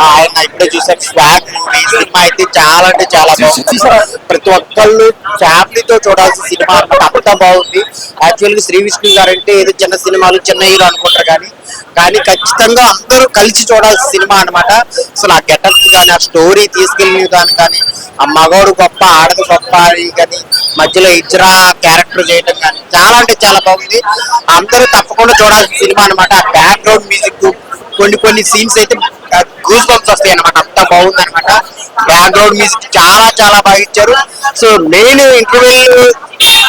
ఆయన ఇప్పుడే చూసారు స్వాగ్ మూవీ సినిమా అయితే చాలా అంటే చాలా బాగుంది. ప్రతి ఒక్కళ్ళు ఫ్యామిలీతో చూడాల్సిన సినిమా అన్నమాట, అంతా బాగుంది. యాక్చువల్ గా శ్రీ విష్ణు గారు అంటే ఏదో చిన్న సినిమాలు చిన్న హీరో అనుకుంటారు కానీ ఖచ్చితంగా అందరూ కలిసి చూడాల్సిన సినిమా అనమాట. అసలు ఆ గెటప్ కానీ ఆ స్టోరీ తీసుకెళ్ళిన దాని కానీ ఆ మగవాడు గొప్ప ఆడది గొప్ప అని కానీ మధ్యలో ఇజ్రా క్యారెక్టర్ చేయడం కానీ చాలా అంటే చాలా బాగుంది. అందరూ తప్పకుండా చూడాల్సిన సినిమా అనమాట. ఆ బ్యాక్గ్రౌండ్ మ్యూజిక్ కొన్ని సీన్స్ అయితే గూస్ బంప్స్ వస్తాయి అనమాట, అంత బాగుంది అనమాట. బ్యాక్గ్రౌండ్ మ్యూజిక్ చాలా చాలా బాగా ఇచ్చారు. సో నేను ఇంటర్వ్యూ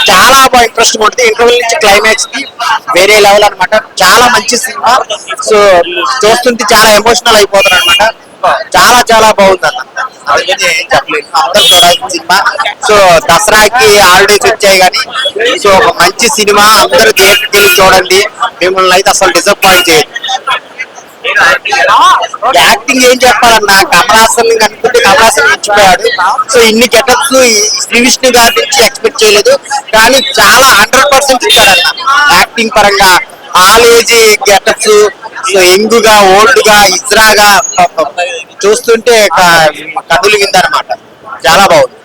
చాలా బాగా ఇంట్రెస్ట్ ఉంటుంది. ఇంటర్వ్యూ నుంచి క్లైమాక్స్ కి వేరే లెవెల్ అనమాట. చాలా మంచి సినిమా. సో చూస్తుంటే చాలా ఎమోషనల్ అయిపోతారు అనమాట. చాలా చాలా బాగుంది అన్న, అందుకని ఏం చెప్పలేదు, అందరూ చూడాల్సిన సినిమా. సో దసరాకి హాలిడేస్ వచ్చాయి కానీ సో ఒక మంచి సినిమా, అందరూ థియేటర్కి చూడండి. మిమ్మల్ని అయితే అసలు డిసప్పాయింట్ చేయదు. యాక్టింగ్ ఏం చెప్పాలన్నా, కమలాసన్ అనుకుంటే కమలాసన్ ఇచ్చిపోయాడు. సో ఇన్ని గెటప్స్ శ్రీ విష్ణు గారి నుంచి ఎక్స్పెక్ట్ చేయలేదు, కానీ చాలా 100% ఇచ్చాడన్న యాక్టింగ్ పరంగా. All age getups, so young గా ఓల్డ్ గా ఇజ్రాగా చూస్తుంటే కదులు విందనమాట. చాలా బాగుంది.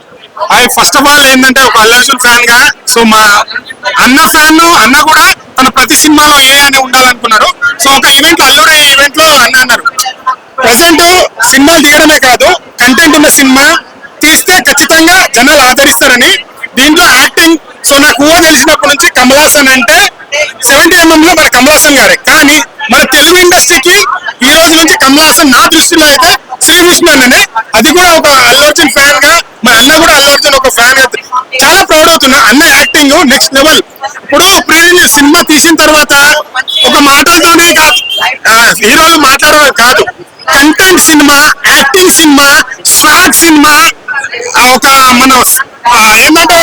ఫస్ట్ ఆఫ్ ఆల్ ఏంటంటే ఒక అల్లు అర్జున్ ఫ్యాన్ గా, సో మా అన్న ఫ్యాన్ అన్న కూడా తన ప్రతి సినిమాలో ఏ అని ఉండాలనుకున్నాడు. సో ఒక ఈవెంట్ లో అల్లూరి ఈవెంట్ లో అన్న అన్నారు, ప్రెసెంట్ సినిమాలు తీయడమే కాదు కంటెంట్ ఉన్న సినిమా తీస్తే ఖచ్చితంగా జనాలు ఆదరిస్తారని. దీంట్లో యాక్టింగ్, సో నాకు ఊహ తెలిసినప్పటి నుంచి కమల్ హాసన్ అంటే 70mm లో మన కమల్ హాసన్ గారే. కానీ మన తెలుగు ఇండస్ట్రీకి ఈ రోజు నుంచి కమల్ హాసన్ నా దృష్టిలో అయితే శ్రీ విష్ణు అన్ననే. అది కూడా ఒక అల్లు అర్జున్ ఫ్యాన్ గా, మన అన్న కూడా అల్లు అర్జున్ ఒక ఫ్యాన్ గా చాలా ప్రౌడ్ అవుతున్నా. అన్న యాక్టింగ్ నెక్స్ట్ లెవెల్. ఇప్పుడు ప్రీ రిలీజ్ సినిమా తీసిన తర్వాత ఒక మాటలతోనే కాదు, హీరోలు మాట్లాడడం కాదు, content cinema, acting cinema, swag cinema, ఒక మన ఏంటంటే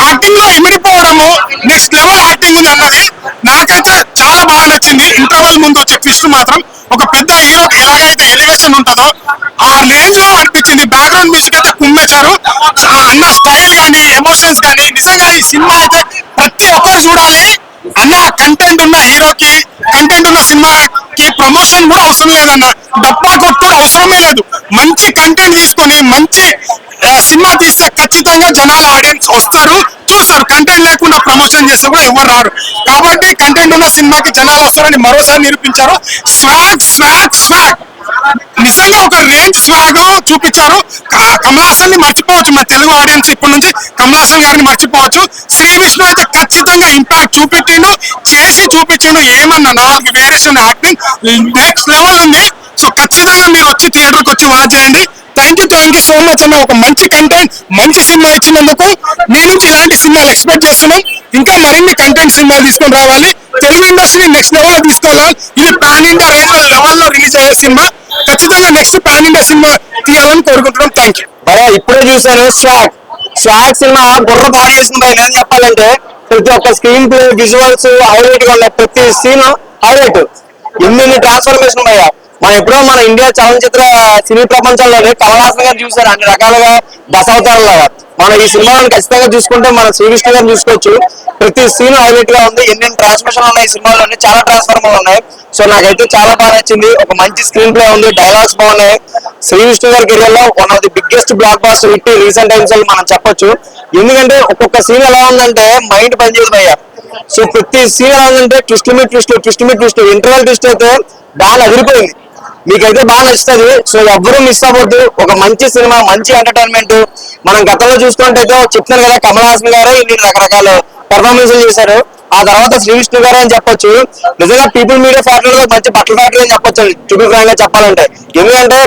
యాక్టింగ్ లో ఇమిడిపోవడము, నెక్స్ట్ లెవెల్ యాక్టింగ్ ఉంది అన్నది నాకైతే చాలా బాగా నచ్చింది. ఇంటర్వెల్ ముందు వచ్చే ట్విస్ట్ మాత్రం ఒక పెద్ద హీరోకి ఎలాగైతే ఎలివేషన్ ఉంటుందో ఆ రేంజ్ లో అనిపించింది. బ్యాక్గ్రౌండ్ మ్యూజిక్ అయితే కుమ్మేశారు. అన్న స్టైల్ గానీ, ఎమోషన్స్ గానీ, నిజంగా ఈ సినిమా అయితే ప్రతి ఒక్కరు చూడాలి. అన్న కంటెంట్ ఉన్న హీరోకి, కంటెంట్ ఉన్న సినిమాకి ప్రమోషన్ కూడా అవసరం లేదన్న, డబ్బా కొట్టుడు అవసరమే లేదు. మంచి కంటెంట్ తీసుకొని మంచి సినిమా తీస్తే ఖచ్చితంగా జనాలు ఆడియన్స్ వస్తారు, చూస్తారు. కంటెంట్ లేకుండా ప్రమోషన్ చేస్తే కూడా ఎవరు రారు. కాబట్టి కంటెంట్ ఉన్న సినిమాకి జనాలు వస్తారని మరోసారి నిరూపించారు. స్వాగ్ స్వాగ్ స్వాగ్ నిజంగా ఒక రేంజ్ స్వాగ్ చూపించారు. కమల్ హాసన్ ని మర్చిపోవచ్చు మన తెలుగు ఆడియన్స్, ఇప్పటి నుంచి కమల్ హాసన్ గారిని మర్చిపోవచ్చు. శ్రీ విష్ణు అయితే ఖచ్చితంగా ఇంపాక్ట్ చూపెట్టిండు, చేసి చూపించిండు. ఏమన్నా నాలుగు వేరియేషన్ యాక్టింగ్ నెక్స్ట్ లెవెల్ ఉంది. సో ఖచ్చితంగా మీరు వచ్చి థియేటర్కి వచ్చి వాచ్ చేయండి. థ్యాంక్ యూ సో మచ్ అన్న. ఒక మంచి కంటెంట్, మంచి సినిమా ఇచ్చినందుకు మీ నుంచి ఇలాంటి సినిమాలు ఎక్స్పెక్ట్ చేస్తున్నాం. ఇంకా మరిన్ని కంటెంట్ సినిమాలు తీసుకొని రావాలి, తెలుగు ఇండస్ట్రీ నెక్స్ట్ లెవెల్ లో తీసుకెళ్ళాలి. ఇది పాన్ ఇండియా రేంజ్ లెవెల్లో రిలీజ్ అయ్యే సినిమా. ఖచ్చితంగా నెక్స్ట్ పాన్ ఇండియా సినిమా తీయాలని కోరుకుంటున్నాం. Thank you. ఇప్పుడే చూసారు స్వాగ్ సినిమా బుర్ర బాగా చేసింది. ఏం చెప్పాలంటే ప్రతి ఒక్క స్క్రీన్ ప్లే, విజువల్స్ హైలైట్ గా ఉన్నాయి. ప్రతి సీన్ హైలైట్. ఎన్ని ట్రాన్స్ఫర్మేషన్ ఉన్నాయా. మనం ఎప్పుడో మన ఇండియా చలనచిత్ర సినీ ప్రపంచంలోనే కమల్ హాసన్ గారు చూసారు అన్ని రకాలుగా దశావతారాలుగా. మనం ఈ సినిమాలను ఖచ్చితంగా చూసుకుంటే మన శ్రీ విష్ణు గారిని చూసుకోవచ్చు. ప్రతి సీన్ హైలైట్ గా ఉంది. ఎన్ని ట్రాన్స్మిషన్ ఉన్నాయి ఈ సినిమాలోనే, చాలా ట్రాన్స్ఫార్మర్లు ఉన్నాయి. సో నాకైతే చాలా బాగా నచ్చింది. ఒక మంచి స్క్రీన్ ప్లే ఉంది, డైలాగ్స్ బాగున్నాయి. శ్రీ విష్ణు గారి కెరియర్ లో one of the biggest blockbuster hit recent times లో మనం చెప్పొచ్చు. ఎందుకంటే ఒక్కొక్క సీన్ ఎలా ఉందంటే మైండ్ పనిచేయదు అయ్యా. సో ప్రతి సీన్ ఎలా ఉందంటే ట్విస్ట్ మీ ట్విస్ట్, ట్విస్ట్ మీ ట్విస్ట్, ఇంటర్వల్ ట్విస్ట్ అయితే బాగా అదిరిపోయింది. మీకైతే బాగా నచ్చుతుంది. సో ఎవ్వరూ మిస్ అవ్వద్దు. ఒక మంచి సినిమా, మంచి ఎంటర్టైన్మెంట్. మనం గతంలో చూసుకుంటే చెప్తాను కదా, కమల్ హాసన్ గారే ఇన్ని రకరకాల పెర్ఫార్మెన్స్ చేశారు. ఆ తర్వాత శ్రీ విష్ణు గారే అని చెప్పొచ్చు. నిజంగా పీపుల్ మీడియా ఫ్యాక్టరీ మంచి బట్టల ఫ్యాక్టరీ అని చెప్పొచ్చు, చుట్టూ ఫ్రాంక్ గా చెప్పాలంటే. ఎందుకంటే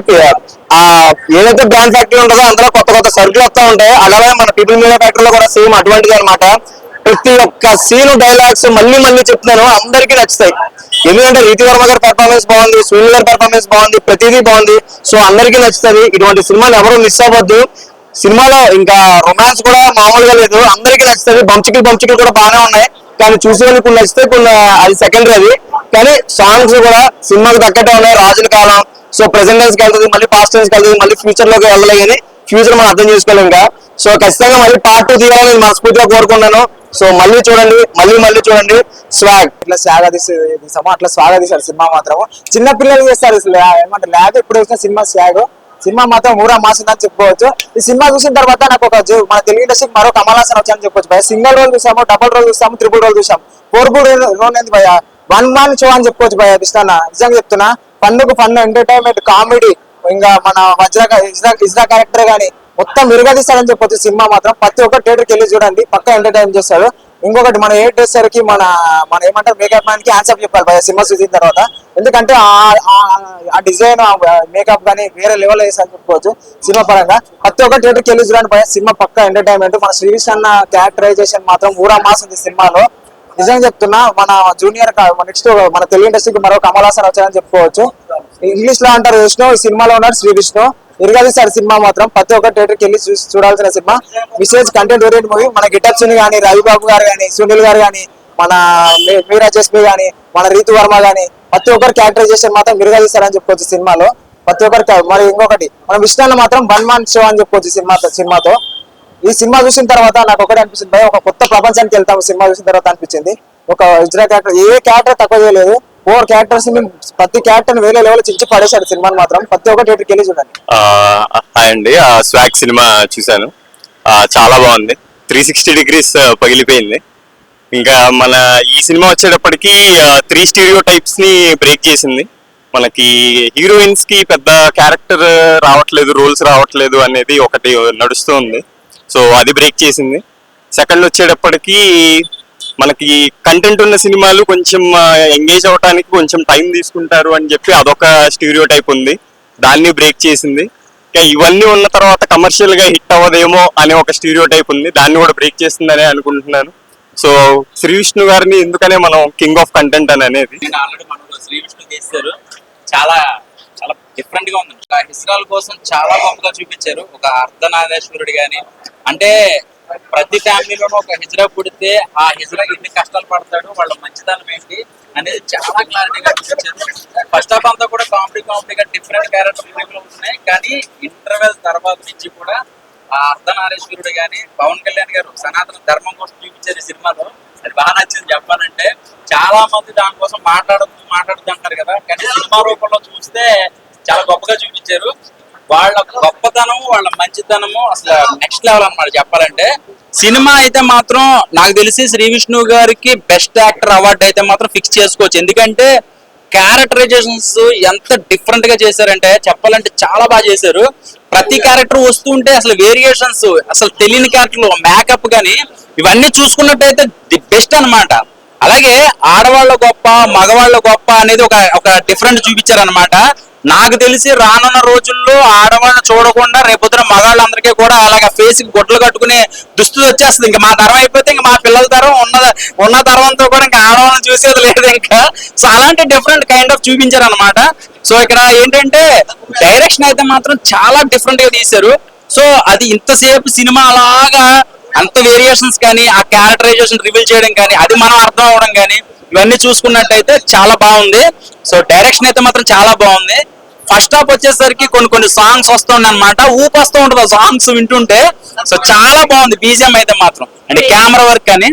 ఏదైతే బ్రాండ్ ఫ్యాక్టరీ ఉంటుందో అందులో కొత్త కొత్త సరుకులు వస్తూ ఉంటాయి. అలాగే మన పీపుల్ మీడియా ఫ్యాక్టరీలో కూడా సేమ్ అటువంటిది అనమాట. ప్రతి ఒక్క సీన్, డైలాగ్స్ మళ్ళీ మళ్ళీ చెప్తున్నాను, అందరికీ నచ్చుతాయి. ఎందుకంటే రీతి వర్మ గారి పెర్ఫార్మెన్స్ బాగుంది, సునీల్ గారి పెర్ఫార్మెన్స్ బాగుంది, ప్రతిదీ బాగుంది. సో అందరికీ నచ్చుతుంది. ఇటువంటి సినిమాని ఎవరు మిస్ అవ్వద్దు. సినిమాలో ఇంకా రొమాన్స్ కూడా మామూలుగా లేదు, అందరికీ నచ్చుతుంది. బంచికలు కూడా బాగానే ఉన్నాయి, కానీ చూసేవాళ్ళు కొన్ని నచ్చితే కొన్ని అది సెకండరీ. అది కానీ సాంగ్స్ కూడా సినిమాకి తగ్గట్టే ఉన్నాయి. రాజుల కాలం, సో ప్రెసెంట్ టైమ్స్ కి వెళ్తుంది, మళ్ళీ పాస్ట్ టైమ్స్ కి వెళ్తుంది, మళ్ళీ ఫ్యూచర్ లోకి వెళ్ళలే కానీ ఫ్యూచర్ మనం అర్థం చేసుకోలేం ఇంకా. సో ఖచ్చితంగా మళ్ళీ పార్ట్ 2 తీయాలని నేను మనస్ఫూర్తిగా కోరుకున్నాను. సో మళ్ళీ చూడండి, మళ్ళీ చూడండి స్వాగ్. ఇట్లా తీసాము అట్లా స్వాగా తీశారు సినిమా మాత్రం. చిన్న పిల్లలు చేస్తారు ఏమంటారు లేక ఇప్పుడు వచ్చిన సినిమా స్వాగ్. సినిమా మాత్రం ఊరా మాసిందని చెప్పుకోవచ్చు. ఈ సినిమా చూసిన తర్వాత నాకు మన తెలుగు ఇండస్ట్రీకి మరో కమల్ హాసన్ వచ్చాయని చెప్పొచ్చు భయ. సింగిల్ రోల్ చూసాము, డబుల్ రోల్ చూసాము, ట్రిపుల్ రోల్ చూసాము, 4 రోల్ ఏంది భయ, 1 man షో అని చెప్పుకోవచ్చు భయ. ఇస్తానా నిజంగా చెప్తున్నా, ఫన్ ఎంటర్టైన్మెంట్ కామెడీ, ఇంకా మన ఇజ్రా క్యారెక్టర్ గానీ మొత్తం విరగదీస్తాడని చెప్పొచ్చు. సినిమా మాత్రం ప్రతి ఒక్క థియేటర్కి వెళ్ళి చూడండి, పక్కా ఎంటర్టైన్ చేస్తాడు. ఇంకొకటి మన ఏ డ్రెస్సర్ కి మన ఏమంటారు మేకప్ మ్యాన్ కి ఆన్సర్ చెప్పాలి భయ సినిమా చూసిన తర్వాత. ఎందుకంటే ఆ డిజైన్ మేకప్ గానీ వేరే లెవెల్ వేసారని చెప్పుకోవచ్చు. సినిమా పరంగా ప్రతి ఒక్క థియేటర్కి వెళ్ళి చూడండి భయ, సినిమా పక్కా ఎంటర్టైన్మెంట్. మన శ్రీవిష్ అన్న క్యారెక్టరైజేషన్ మాత్రం ఊరా మాస్ ఉంది సినిమాలో. నిజంగా చెప్తున్నా, మన జూనియర్ నెక్స్ట్ మన తెలుగు ఇండస్ట్రీకి మరో కమల్ హాసన్ వచ్చారని చెప్పుకోవచ్చు. ఇంగ్లీష్ లో అంటారు విష్ణు, ఈ సినిమాలో ఉన్నాడు శ్రీ విష్ణు. ఇరగదీశారు సినిమా మాత్రం. ప్రతి ఒక్క థియేటర్కి వెళ్ళి చూడాల్సిన సినిమా. విశేష్ కంటెంట్ ఓరియంట్ మూవీ. మన గిటప్ సుని గానీ, రవిబాబు గారు గానీ, సునీల్ గారు గానీ, మన మీరా జస్మి గానీ, మన రీతు వర్మ గానీ ప్రతి ఒక్కరు క్యారెక్టరైజేషన్ మాత్రం ఇరగదీశారని చెప్పుకోవచ్చు సినిమాలో. ప్రతి ఒక్కరికి మరి ఇంకొకటి మన విష్ణులో మాత్రం 1 man షో అని చెప్పుకోవచ్చు సినిమాతో. ఈ సినిమా చూసిన తర్వాత నాకు ఒకటి అనిపించింది భయ, ఒక కొత్త ప్రపంచానికి వెళ్తాము సినిమా చూసిన తర్వాత అనిపించింది. ఒక ఇజ్రా క్యారెక్టర్, ఏ క్యారెక్టర్ తక్కువ చేయలేదు. 4 క్యారెక్టర్స్ ని ప్రతి క్యారెక్టర్ వేరే లెవెల్ చించి పడేశాడు సినిమాని మాత్రం. ప్రతి ఒక్క థియేటర్కి వెళ్ళి చూడండి. హాయ్ అండి, స్వాగ్ సినిమా చూశాను, చాలా బాగుంది. 360 degrees పగిలిపోయింది. ఇంకా మన ఈ సినిమా వచ్చేటప్పటికి 3 స్టీరియో టైప్స్ ని బ్రేక్ చేసింది. మనకి హీరోయిన్స్ కి పెద్ద క్యారెక్టర్ రావట్లేదు, రోల్స్ రావట్లేదు అనేది ఒకటి నడుస్తూ ఉంది. సో అది బ్రేక్ చేసింది. సెకండ్ వచ్చేటప్పటికి మనకి కంటెంట్ ఉన్న సినిమాలు కొంచెం ఎంగేజ్ అవడానికి కొంచెం టైం తీసుకుంటారు అని చెప్పి అదొక స్టీరియో టైప్ ఉంది, దాన్ని బ్రేక్ చేసింది. ఇంకా ఇవన్నీ ఉన్న తర్వాత కమర్షియల్ గా హిట్ అవ్వదేమో అనే ఒక స్టీరియో టైప్ ఉంది, దాన్ని కూడా బ్రేక్ చేసిందని అనుకుంటున్నాను. సో శ్రీ విష్ణు గారిని ఎందుకనే మనం కింగ్ ఆఫ్ కంటెంట్ అని అనేది. ఆల్రెడీ మనలో శ్రీ విష్ణు చేశారు, చాలా చాలా డిఫరెంట్ గా ఉంది. హిజ్రాల కోసం చాలా గొప్పగా చూపించారు. ఒక అర్ధనాదేశ్వరుడు గాని, అంటే ప్రతి ఫ్యామిలీలోనూ ఒక హిజ్రా పుడితే ఆ హిజ్రా ఎన్ని కష్టాలు పడతాడు, వాళ్ళ మంచితనం ఏంటి అనేది చాలా క్లారిటీగా చూపించారు. ఫస్ట్ హాఫ్ అంతా కూడా కామెడీగా డిఫరెంట్ క్యారెక్టర్ ఉన్నాయి. కానీ ఇంటర్వెల్ తర్వాత నుంచి కూడా ఆ అర్ధనారీశ్వరుడు గాని, పవన్ కళ్యాణ్ గారు సనాతన ధర్మం కోసం చూపించారు ఈ సినిమాలో. అది బాగా నచ్చింది చెప్పాలంటే. చాలా మంది దానికోసం మాట్లాడుతూ అంటారు కదా, కానీ సినిమా రూపంలో చూస్తే చాలా గొప్పగా చూపించారు. వాళ్ళ గొప్పతనం, వాళ్ళ మంచితనము అసలు నెక్స్ట్ లెవెల్ అన్నమాట చెప్పాలంటే. సినిమా అయితే మాత్రం నాకు తెలిసి శ్రీ విష్ణు గారికి బెస్ట్ యాక్టర్ అవార్డు అయితే మాత్రం ఫిక్స్ చేసుకోవచ్చు. ఎందుకంటే క్యారెక్టరైజేషన్స్ ఎంత డిఫరెంట్ గా చేశారంటే చెప్పాలంటే చాలా బాగా చేశారు. ప్రతి క్యారెక్టర్ వస్తుంటే అసలు వేరియేషన్స్, అసలు తెలియని క్యారెక్టర్లు, మేకప్ గానీ ఇవన్నీ చూసుకున్నట్టయితే ది బెస్ట్ అన్నమాట. అలాగే ఆడవాళ్ళ గొప్ప, మగవాళ్ళ గొప్ప అనేది ఒక డిఫరెంట్ చూపించారనమాట. నాకు తెలిసి రానున్న రోజుల్లో ఆడవాళ్ళని చూడకుండా రేపొద్దున మగాళ్ళందరికీ కూడా అలాగ ఫేస్ కి గుడ్డలు కట్టుకునే దుస్థితి వచ్చేస్తుంది. ఇంకా మా తరం అయిపోతే ఇంకా మా పిల్లల తరం ఉన్న తరంతో కూడా ఇంకా ఆడవాళ్ళని చూసేది లేదు ఇంకా. సో అలాంటి డిఫరెంట్ కైండ్ ఆఫ్ చూపించారు అనమాట. సో ఇక్కడ ఏంటంటే డైరెక్షన్ అయితే మాత్రం చాలా డిఫరెంట్ గా తీశారు. సో అది ఇంతసేపు సినిమా అలాగా అంత వేరియేషన్స్ కానీ, ఆ క్యారెక్టరైజేషన్ రివీల్ చేయడం కానీ, అది మనం అర్థం అవడం కానీ, ఇవన్నీ చూసుకున్నట్టయితే చాలా బాగుంది. సో డైరెక్షన్ అయితే మాత్రం చాలా బాగుంది. ఫస్ట్ హాఫ్ వచ్చేసరికి కొన్ని సాంగ్స్ వస్తుండే అనమాట, ఊపొస్తూ ఉంటుంది ఆ సాంగ్స్ వింటుంటే. సో చాలా బాగుంది బీజిఎం అయితే మాత్రం. అంటే కెమెరా వర్క్ కానీ.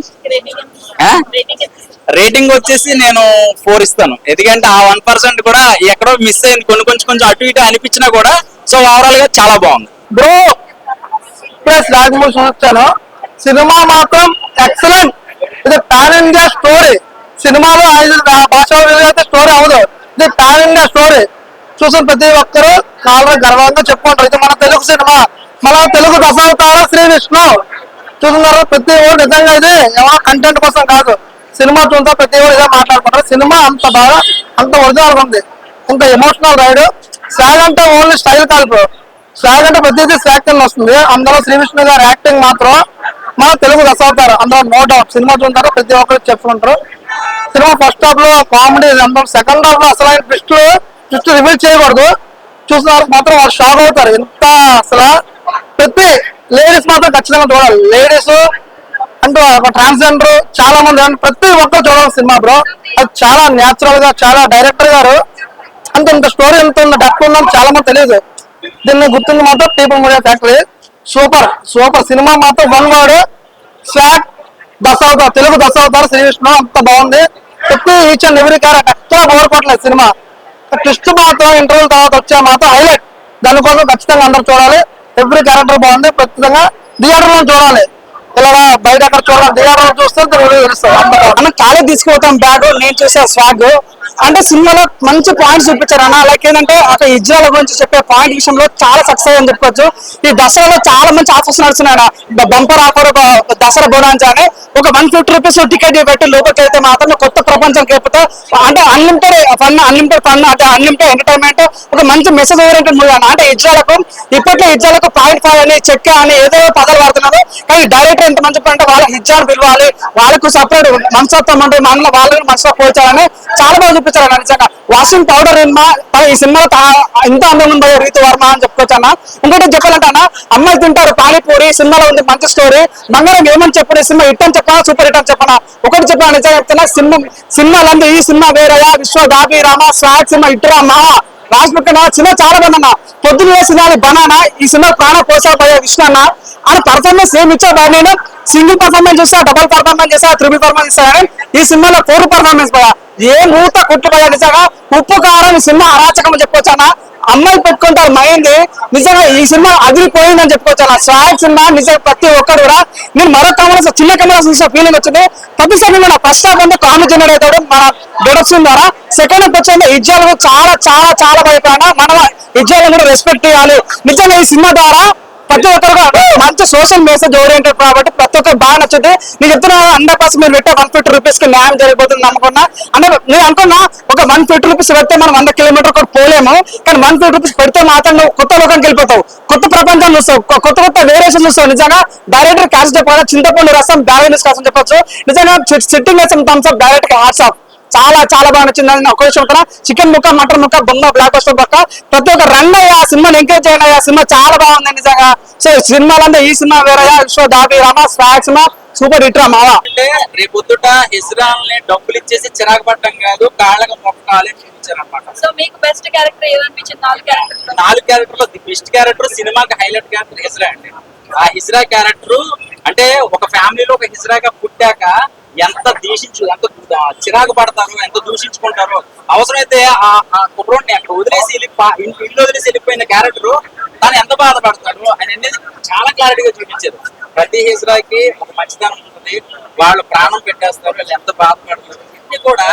రేటింగ్ వచ్చేసి నేను 4 ఇస్తాను. ఎందుకంటే ఆ 1% కూడా ఎక్కడో మిస్ అయింది, కొంచెం అటు ఇటు అనిపించినా కూడా. సో ఓవరాల్ గా చాలా బాగుంది. బ్రో ప్లస్ రాజమౌళి వచ్చాను. సినిమా మాత్రం ఎక్సలెంట్. ఇది పాన్ ఇండియా స్టోరీ. సినిమాలో 5 భాషలు అయితే స్టోరీ అవ్వదు, ఇది పాన్ ఇండియా స్టోరీ. చూసిన ప్రతి ఒక్కరు చాలా గర్వంగా చెప్పుకుంటారు ఇది మన తెలుగు సినిమా, మన తెలుగు దశావతార శ్రీ విష్ణు. చూస్తున్నారు ప్రతి ఒక్కరు. నిజంగా ఇది ఎవరో కంటెంట్ కోసం కాదు, సినిమా చూస్తే ప్రతి ఒక్కరు ఇదే మాట్లాడుకుంటారు. సినిమా అంత బాగా, అంత ఒరిజినల్ ఉంది, ఇంత ఎమోషనల్ రైడ్. స్వాగ్ అంటే ఓన్లీ స్టైల్ కాదు, స్వాగ్ అంటే ప్రతిదీ స్వాగ్ కింద వస్తుంది. అందులో శ్రీ విష్ణు గారి యాక్టింగ్ మాత్రం మన తెలుగు దశావతారం, అందులో నో డౌట్. సినిమా చూంటారు ప్రతి ఒక్కరు చెప్పుకుంటారు. సినిమా ఫస్ట్ హాఫ్ లో కామెడీ, సెకండ్ హాఫ్ లో అసలు ట్విస్ట్ రివీల్ చేయకూడదు. చూసిన వాళ్ళకి మాత్రం వాళ్ళు షాక్ అవుతారు. ఎంత అసలు ప్రతి లేడీస్ మాత్రం ఖచ్చితంగా చూడాలి. లేడీస్ అంటూ ఒక ట్రాన్స్జెండర్ చాలా మంది ప్రతి ఒక్కరు చూడాలి సినిమా బ్రో. అది చాలా న్యాచురల్ గా, చాలా డైరెక్టర్ గారు అంటే ఇంత స్టోరీ ఎంత డెప్త్ ఉందని చాలా మంది తెలియదు. దీన్ని గుర్తుంది మాత్రం people media factory. Super cinema మాత్రం 1 word, స్వాగ్ దశావతారం, తెలుగు దశావతారం శ్రీ విష్ణు అంత బాగుంది. ప్రతి ఈచ్ అండ్ ఎవరీ క్యారెక్టర్ ఎక్కడ బోర్ కొట్టలేదు సినిమా. ట్విస్ట్ మాత్రం ఇంటర్వ్యూ తర్వాత వచ్చే మాత్రం హైలైట్. దానికోసం ఖచ్చితంగా అందరూ చూడాలి. ఎవ్రీ క్యారెక్టర్ బాగుంది. ఖచ్చితంగా థియేటర్ లో చూడాలి. ఇలా బయట అక్కడ చూడాలి, థియేటర్ లో చూస్తే తెలుస్తుంది. అన్న కాలేజ్ తీసుకుపోతాం బ్యాగ్, నేను చూసే స్వాగ్ అంటే సినిమాలో మంచి పాయింట్స్ చూపించారు అన్న. లైక్ ఏంటంటే అక్కడ ఇజ్రాయల్ గురించి చెప్పే పాయింట్ విషయంలో చాలా సక్సెస్ అని చెప్పుకోవచ్చు. ఈ దసరాలో చాలా మంచి ఆఫర్స్ నడుస్తున్నాయి. బంపర్ ఆఫర్ దసరా బోనాంచా అని ఒక 150 రూపీస్ టికెట్ పెట్టి లోపలికి అయితే మాత్రం కొత్త ప్రపంచం కేపుతో అంటే అన్లిమిటెడ్ ఫన్ అంటే అన్లిమిటెడ్ ఎంటర్టైన్మెంట్, ఒక మంచి మెసేజ్ ఓరియంటెడ్ మూవీ అన్న. అంటే ఇజ్రాయలకు ఇప్పట్లో ఇజ్రాయలకు 0.5 అని చెక్క అని ఏదో పదాలు వాడుతున్నారు. కానీ డైరెక్టర్ ఎంత మంచి అంటే వాళ్ళ హిజ్జాను పిలవాలి, వాళ్ళకు సపరేట్ మనసత్వం అంటే మన వాళ్ళని మనసులో పోల్చాలని చాలా బాగా చూపించారు అన్న. నిజంగా వాషింగ్ పౌడర్ ఈ సినిమాలో ఎంత అందంగా ఉందో రీతు వర్మ అని చెప్పుకోవచ్చు అన్న. ఇంకోటి చెప్పాలంటే అన్న, అమ్మాయి తింటారు పానీపూరి సినిమాలో ఉంది మంచి స్టోరీ. బంగారం ఏమని చెప్పిన సినిమా హిట్ అని చెప్పనా సూపర్ హిట్ అని చెప్పనా ఒకటి చెప్పాను నిజంగా చెప్తున్నా. సినిమాలంతా ఈ సినిమా వేరయ్యా, విశ్వ దాబి రామ స్వాగ్ సినిమా ఇట్టురా మహా రాజ్ముఖ్ సినిమా చాలా బాగుంది అన్న. పొద్దున్న సినిమాలు బనానా ఈ సినిమా ప్రాణ పోషాపోయే విష్ణు అన్న. ఆయన పర్ఫార్మెన్స్ ఏమి ఇచ్చా నేను సింగిల్ పర్ఫార్మెన్స్ చూసా, డబుల్ పర్ఫార్మెన్స్ చేసా, త్రిబుల్ పర్ఫార్మెన్స్ ఇస్తాను. ఈ సినిమాలో 4 పర్ఫార్మెన్స్ పోయా ఏ మూత కుట్టుపోయా. నిజంగా ఉప్పు కారం సినిమా అరాచకం చెప్పుకోవచ్చు అన్న. అమ్మాయి పెట్టుకుంటారు మైంది. నిజంగా ఈ సినిమా అదిరిపోయిందని చెప్పుకోవచ్చు అన్న. స్వాగ్ సినిమా నిజంగా ప్రతి ఒక్కరు కూడా, నేను మరో కెమెరాస్ చిన్న కెమెరాస్ చూసిన ఫీలింగ్ వచ్చింది. ప్రతి సమయంలో నా ఫస్ట్ హాఫ్ అంతా కామెడీ జనరేట్ అవుతాడు మన ప్రొడక్షన్ ద్వారా. సెకండ్ హాఫ్ వచ్చేది ఇజ్జాలు చాలా చాలా చాలా భయపడినా మనం ఇజ్జాలను కూడా రెస్పెక్ట్ చేయాలి. నిజంగా ఈ సినిమా ద్వారా ప్రతి ఒక్కరు మంచి సోషల్ మెసేజ్ ఓరియంటెడ్ కాబట్టి ప్రతి ఒక్కరు బాగా నచ్చుతుంది. నేను చెప్తున్నా 100% మీరు పెట్టే 150 రూపీస్ కి న్యాయం జరిగిపోతుంది అనుకున్నా. అంటే నేను అనుకున్నా ఒక 150 రూపీస్ పెడితే మనం 100 కిలోమీటర్ కూడా పోలేము. కానీ 150 రూపీస్ పెడితే మాత్రం నువ్వు కొత్త లోకానికి వెళ్ళిపోతావు, కొత్త ప్రపంచం చూస్తావు, కొత్త కొత్త వేరియేషన్ చూస్తావు. నిజంగా డైరెక్టర్ క్యాష్ చెప్పాలి, చింతపండు రసం బ్యాలెన్స్ కోసం చెప్పొచ్చు. నిజంగా సిట్టింగ్ వేసిన thumbs up director hats off. చాలా చాలా బాగా నచ్చింది. ఒక విషయం ఉంటున్నా, చికెన్ ముక్క మటన్ ముక్క బొమ్మ బ్లాక్ బస్టర్ పక్క ప్రతి ఒక్క రన్ అయ్యా సినిమాని ఎంకరేజ్ చేయండి. ఆ సినిమా చాలా బాగుంది నిజంగా. సో సినిమాలంతా ఈ సినిమా వేరయ్యా, విశ్వ Dhabi Rama swag cinema super hit రా మావా. అంటే రేపొద్దుట హిజ్రాల్ని డబ్బులు ఇచ్చేసి చిరాకు పడటం కాదు, కాళ్ళకు మొక్కాలి చూపించారు అనమాట. సో మీకు బెస్ట్ క్యారెక్టర్ ఏదనిపించింది? 4 క్యారెక్టర్ 4 క్యారెక్టర్లో ది బెస్ట్ క్యారెక్టర్, సినిమాకి హైలైట్ క్యారెక్టర్ హిజ్రా అండి. ఆ హిజ్రా క్యారెక్టర్ అంటే ఒక ఫ్యామిలీలో ఒక హిజ్రాగా పుట్టాక ఎంత చిరాకు పడతారు, ఎంత దూషించుకుంటారు. అవసరమైతే ఆ కుర్రోడిని అక్కడ వదిలేసి ఇల్లు వదిలేసి వెళ్ళిపోయిన క్యారెక్టర్ తను ఎంత బాధపడతాడు అని అనేది చాలా క్లారిటీగా చూపించారు. ప్రతి హిజ్రాకి ఒక మంచితనం ఉంటుంది, వాళ్ళు ప్రాణం పెట్టేస్తారు, వాళ్ళు ఎంత బాధపడతారు ఇవన్నీ కూడా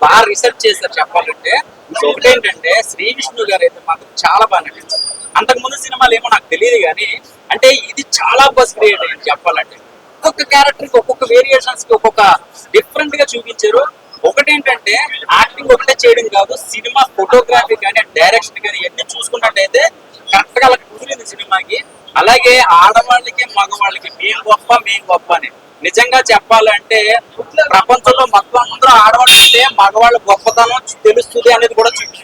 బాగా రీసెర్చ్ చేస్తారు చెప్పాలంటే. సో ఒకటేంటంటే శ్రీ విష్ణు గారు అయితే మాత్రం చాలా బాగా నటించారు. అంతకు ముందు సినిమాలు ఏమో నాకు తెలియదు కానీ అంటే ఇది చాలా బస్ క్రియేట్ అయింది చెప్పాలంటే. ఒక్కొక్క క్యారెక్టర్ కి ఒక్కొక్క వేరియేషన్స్ కి ఒక్కొక్క డిఫరెంట్ గా చూపించారు. ఒకటేంటంటే యాక్టింగ్ ఒకటే చేయడం కాదు, సినిమా ఫోటోగ్రఫీ కానీ డైరెక్షన్ కానీ ఇవన్నీ చూసుకున్నట్టయితే కరెక్ట్ గా అలా కుదిరింది సినిమాకి. అలాగే ఆడవాళ్ళకి మగవాళ్ళకి మేము గొప్ప అని నిజంగా చెప్పాలంటే ప్రపంచంలో మొత్తం అందరూ ఆడవాళ్ళు అంటే మగవాళ్ళ గొప్పతనం తెలుస్తుంది అనేది కూడా చూపించారు.